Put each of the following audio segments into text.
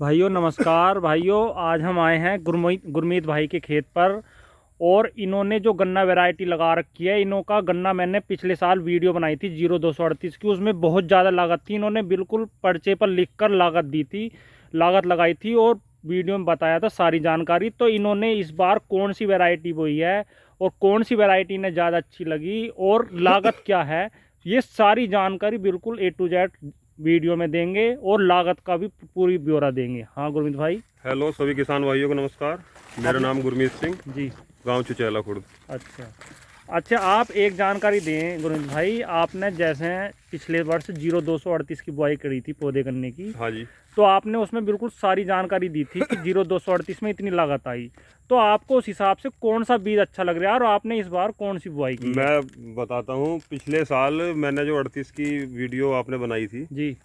भाइयों नमस्कार। भाइयों आज हम आए हैं गुरमीत भाई के खेत पर। और इन्होंने जो गन्ना वैरायटी लगा रखी है, इन्हों का गन्ना मैंने पिछले साल वीडियो बनाई थी 0238 की। उसमें बहुत ज़्यादा लागत थी, इन्होंने बिल्कुल पर्चे पर लिखकर लागत दी थी, लागत लगाई थी और वीडियो में बताया था सारी जानकारी। तो इन्होंने इस बार कौन सी वैरायटी बोई है और कौन सी वैरायटी इन्हें ज़्यादा अच्छी लगी और लागत क्या है, ये सारी जानकारी बिल्कुल A to Z वीडियो में देंगे और लागत का भी पूरी ब्यौरा देंगे। हाँ गुरमीत भाई। हेलो सभी किसान भाइयों को नमस्कार। मेरा नाम गुरमीत सिंह जी, गांव चुचैला खुर्द। अच्छा आप एक जानकारी दें गुरमीत भाई। आपने जैसे पिछले वर्ष 0238 की बुआई करी थी पौधे गन्ने की। हाँ जी। तो आपने उसमें बिल्कुल सारी जानकारी दी थी कि 0238 में इतनी लागत आई। तो आपको उस हिसाब से कौन सा बीज अच्छा लग रहा है और आपने इस बार कौन सी बुआई की? मैं बताता हूँ, पिछले साल मैंने जो 38 की वीडियो आपने बनाई थी जी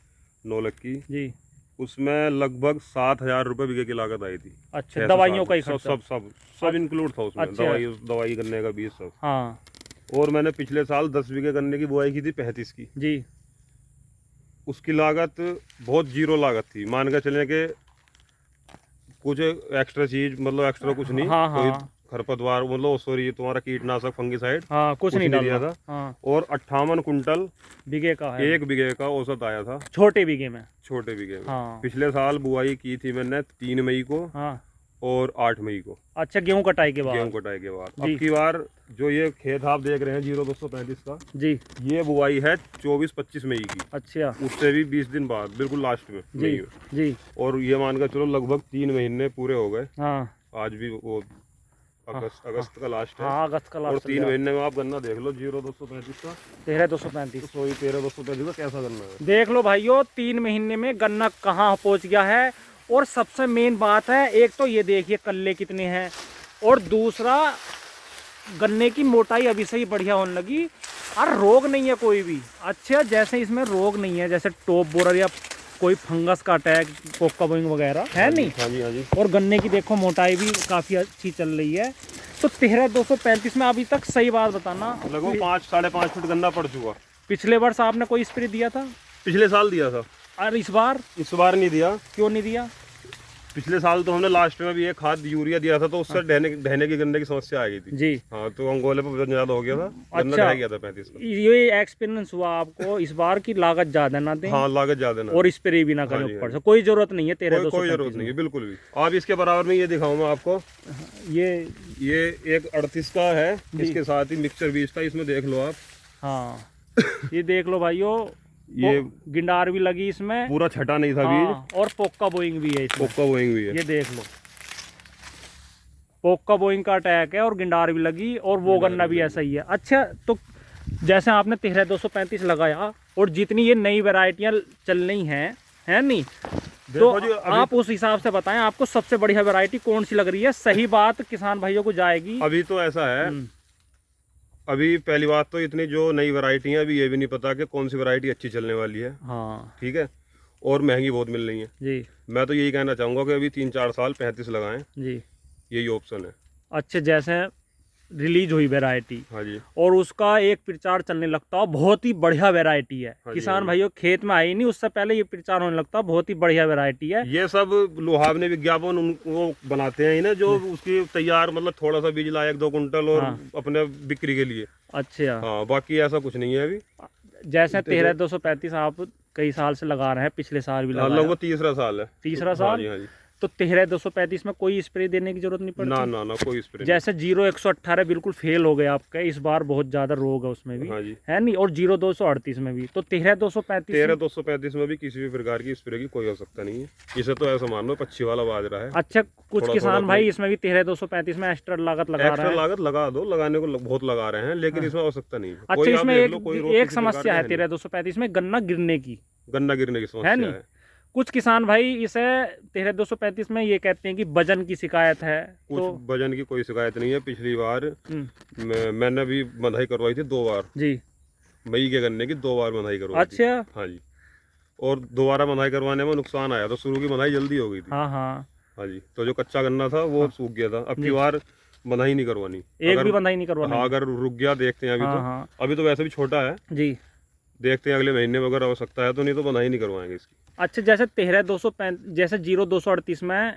9 लाख की जी, उसमें लगभग 7,000 रुपये बीघे की लागत आई थी। अच्छा दवाइयों का ही सब खर्चा? सब सब सब इंक्लूड था उसमें। अच्छा। दवाई गन्ने का बीज सब। हाँ और मैंने पिछले साल 10 बीघे गन्ने की बुआई की थी 35 की। जी। उसकी लागत बहुत जीरो लागत थी, मान के चलें कि कुछ एक्स्ट्रा चीज, मतलब एक्स्ट्रा कुछ नहीं। हाँ कोई हाँ खरपतवार, मतलब सॉरी तुम्हारा कीटनाशक फंगिसाइड हाँ, कुछ नहीं दिया डाला था। हाँ। और 58 कुंटल बीघे का है? 1 बीघे का औसत आया था, छोटे बीघे में? छोटे बीघे में। हाँ पिछले साल बुआई की थी मैंने 3 मई को हाँ। और 8 मई को, अच्छा, गेहूं कटाई के गेहूं बाद? कटाई के बाद। जी अब की बार जो ये खेत आप देख रहे हैं 0235 का, जी। ये बुआई है 24-25 मई की। अच्छा उससे भी 20 दिन बाद, बिल्कुल लास्ट में जी मई में। जी। और ये मान कर चलो लगभग 3 महीने पूरे हो गए। हाँ आज भी वो अगस्त का लास्ट है। हाँ, अगस्त का और लास्ट 3 महीने में आप गन्ना देख लो 0235 का, 13,235। तो 13,235 का कैसा गन्ना है। देख लो भाइयों, 3 महीने में गन्ना कहाँ पहुँच गया है। और सबसे मेन बात है, एक तो ये देखिए कल्ले कितने हैं, और दूसरा गन्ने की मोटाई अभी से ही बढ़िया होने लगी और रोग नहीं है कोई भी। अच्छा, जैसे इसमें रोग नहीं है, जैसे टॉप बोरर या कोई फंगस का अटैक, कोका बोइंग वगैरह है नहीं। हाँ जी, हाँ जी। और गन्ने की देखो मोटाई भी काफ़ी अच्छी चल रही है। तो 13,235 में अभी तक, सही बात बताना, लगभग 5-5.5 फुट गन्ना पड़ चुका। पिछले वर्ष आपने कोई स्प्रे दिया था? पिछले साल दिया था, और इस बार नहीं दिया। क्यों नहीं दिया? पिछले साल तो हमने लास्ट में भी एक खाद यूरिया दिया था, तो उससे ढहने की गन्ने की समस्या आ गई थी जी। हाँ, तो अंगोले पर वजन ज्यादा हो गया था, गन्ना अच्छा, ढह गया था 35 का। ये एक्सपीरियंस हुआ आपको इस बार की लागत ज्यादा ना दें? हाँ, लागत ज्यादा ना, और स्प्रे भी ना करें हाँ जी, ऊपर हाँ से। कोई जरूरत नहीं है 13,235 कोई जरूरत नहीं है बिल्कुल भी। आप इसके बराबर में ये दिखाऊं मैं आपको, ये एक 38 का है, इसके साथ ही मिक्सचर बीज था, इसमें देख लो आप। हाँ ये देख लो भाइयों, ये गिंडार भी लगी इसमें, पूरा छटा नहीं था हाँ, बीज। और पोक्का बोइंग भी है इसमें। पोक्का बोइंग भी है, ये देख लो, पोक्का बोइंग का अटैक है और गिंडार भी लगी, और वो गन्ना भी ऐसा ही है। अच्छा, तो जैसे आपने 13,235 लगाया और जितनी ये नई वैरायटियां चल रही हैं, है नहीं, तो आप उस हिसाब से बताएं आपको सबसे बढ़िया वैरायटी कौन सी लग रही है। सही बात किसान भाइयों को जाएगी। अभी तो ऐसा है, अभी पहली बात तो इतनी जो नई वैरायटी है, अभी ये भी नहीं पता कि कौन सी वैरायटी अच्छी चलने वाली है। हाँ ठीक है, और महंगी बहुत मिल रही है जी। मैं तो यही कहना चाहूँगा कि अभी 3-4 साल 35 लगाएं, जी, यही ऑप्शन है। अच्छा, जैसे रिलीज हुई वैरायटी हाँ जी, और उसका एक प्रचार चलने लगता है, बहुत ही बढ़िया वैरायटी है। हाँ जी, किसान हाँ जी। भाइयों खेत में आई नहीं उससे पहले ये प्रचार होने लगता है, बहुत ही बढ़िया वैरायटी है। ये सब लुहावने विज्ञापन वो बनाते हैं ना, जो उसकी तैयार, मतलब थोड़ा सा बीज लाया 1-2 कुंटल और हाँ। अपने बिक्री के लिए। अच्छा, हाँ, बाकी ऐसा कुछ नहीं है अभी। जैसे 13,235 आप कई साल से लगा रहे हैं, पिछले साल भी लगाया, लगभग तीसरा साल है। तीसरा हाँ साल। जी, हाँ जी। तो 13,235 में कोई स्प्रे देने की जरूरत नहीं पड़ती? ना कोई स्प्रे जैसे 0118 बिल्कुल फेल हो गए आपके, इस बार बहुत ज्यादा रोग है उसमें भी, हाँ जी, है नहीं, और 0238 में भी। तो 13,235 में भी किसी भी प्रकार की स्प्रे की कोई आवश्यकता नहीं है। इसे तो ऐसा मान लो पक्षी वाला बाज रहा है। अच्छा, कुछ थोड़ा किसान भाई इसमें भी 13,235 में एक्स्ट्रा लागत लगा रहे एक्स्ट्रा हैं। लागत लगा दो, लगाने को बहुत लगा रहे हैं, लेकिन इसमें आवश्यकता नहीं है। अच्छा, इसमें कोई एक समस्या है 13,235 में, गन्ना गिरने की, गन्ना गिरने की समस्या है। कुछ किसान भाई इसे 13,235 में ये कहते हैं कि वजन की शिकायत है। कुछ तो वजन की कोई शिकायत नहीं है। पिछली बार मैंने भी बंधाई करवाई थी 2 बार जी, मई के गन्ने की 2 बार बंधाई करवाई थी। अच्छा, हाँ जी, और दोबारा बंधाई करवाने में नुकसान आया था, शुरू की बंधाई जल्दी हो गई थी। हाँ हाँ हाँ जी, तो जो कच्चा गन्ना था वो सूख गया था। अब की बार बंधाई नहीं करवानी, एक भी बंधाई नहीं करवानी। हाँ, अगर रुक गया देखते हैं अभी। हाँ तो हाँ अभी तो वैसे भी छोटा है जी, देखते हैं अगले महीने में, अगर आवश्यकता है तो, नहीं तो बनाई नहीं करवाएंगे इसकी। अच्छा, जैसे 13-235 जैसे 0-238 में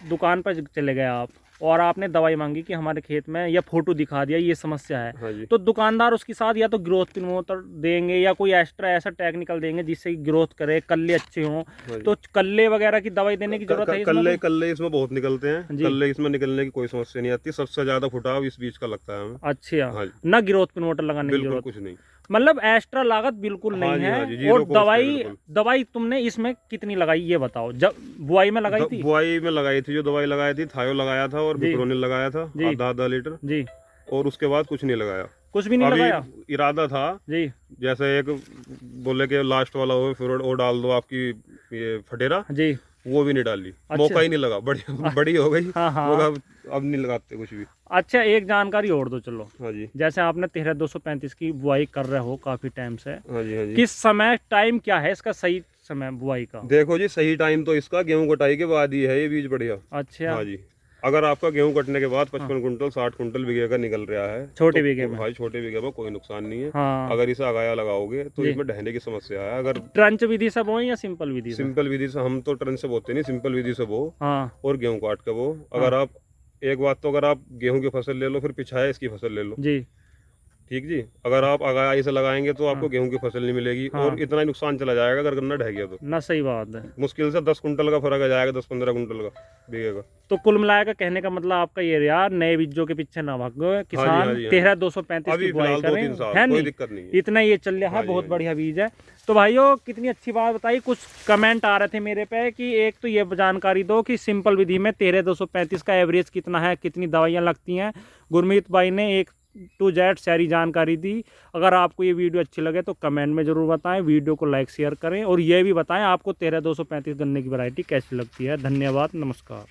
दुकान पर चले गए आप और आपने दवाई मांगी कि हमारे खेत में, या फोटो दिखा दिया ये समस्या है, हाँ जी। तो दुकानदार उसके साथ या तो ग्रोथ प्रमोटर देंगे या कोई एक्स्ट्रा ऐसा टेक्निकल देंगे जिससे ग्रोथ करे, कल्ले अच्छे हों। हाँ तो कल्ले वगैरह की दवाई देने की जरूरत है इसमें? कल्ले इसमें बहुत निकलते हैं, कल्ले इसमें निकलने की कोई समस्या नहीं आती। सबसे ज्यादा फुटाव इस बीज का लगता है हमें। अच्छा, हाँ जी। ना ग्रोथ प्रमोटर लगाने की बिल्कुल जरूरत, कुछ नहीं, मतलब एक्स्ट्रा लागत बिल्कुल हाँ नहीं जी, है। हाँ जी, और जीरो कॉस्ट है बिल्कुल। दवाई तुमने इसमें कितनी लगाई ये बताओ? जब बुआई में लगाई थी? बुआई में लगाई थी, जो दवाई लगाई थी, थायो लगाया था और बिप्रोनिल लगाया था आधा लीटर जी, और उसके बाद कुछ नहीं लगाया। कुछ भी नहीं लगाया इरादा था जी, जैसे एक बोले कि लास्ट वाला हो फिर वो डाल दो आपकी ये फटेरा जी, वो भी नहीं डाली। अच्छा। मौका ही नहीं लगा, बड़ी हो गई। हाँ हाँ। वो अब नहीं लगाते कुछ भी। अच्छा, एक जानकारी और दो चलो। हाँ जी, जैसे आपने 13-235 की बुआई कर रहे हो काफी टाइम से, हाँ जी, हाँ जी। किस समय, टाइम क्या है इसका सही समय बुआई का? देखो जी, सही टाइम तो इसका गेहूं कटाई के बाद ही है, ये बीज बढ़िया। अच्छा, हाँ जी, अगर आपका गेहूं कटने के बाद 55 कुंटल 60 कुंटल बीघे का निकल रहा है, छोटे तो बीघे में? भाई छोटे बीघे में कोई नुकसान नहीं है। हाँ। अगर इसे आगाया लगाओगे तो जी। इसमें ढहने की समस्या है। अगर ट्रंच विधि से बोए या सिंपल विधि से? सिंपल विधि से, हम तो ट्रेन से बोते नहीं, सिंपल विधि से बो हाँ और गेहूं काट के बो। अगर आप एक बात तो, अगर आप गेहूं की फसल ले लो फिर पिछाए इसकी फसल ले लो, जी, ठीक जी। अगर आप आगाई से लगाएंगे तो आपको गेहूं की फसल नहीं मिलेगी और इतना ही नुकसान चला जाएगा अगर गन्ना ढह गया तो। ना, सही बात है। मुश्किल से 10 कुंटल का फर्क आ जाएगा, 10-15 कुंटल का बीघे का। तो कुल मिलाकर का कहने का मतलब आपका ये रहा, नए बीजों के पीछे ना भागो, किसान हाँ जी, हाँ जी। 13-235 अभी की बुआई फिलहाल करें, 2-3 साल है कोई नहीं? दिक्कत नहीं है। इतना ये चल रहा है, हाँ जी, बहुत हाँ जी। बढ़िया बीज है। तो भाइयों, कितनी अच्छी बात बताई। कुछ कमेंट आ रहे थे मेरे पे कि एक तो ये जानकारी दो कि सिंपल विधि में 13-235 का एवरेज कितना है, कितनी दवाइयाँ लगती हैं। गुरमीत भाई ने एक टू जेड सारी जानकारी दी। अगर आपको ये वीडियो अच्छी लगे तो कमेंट में ज़रूर बताएं, वीडियो को लाइक शेयर करें और ये भी बताएं आपको 13-235 गन्ने की वैरायटी कैसी लगती है। धन्यवाद, नमस्कार।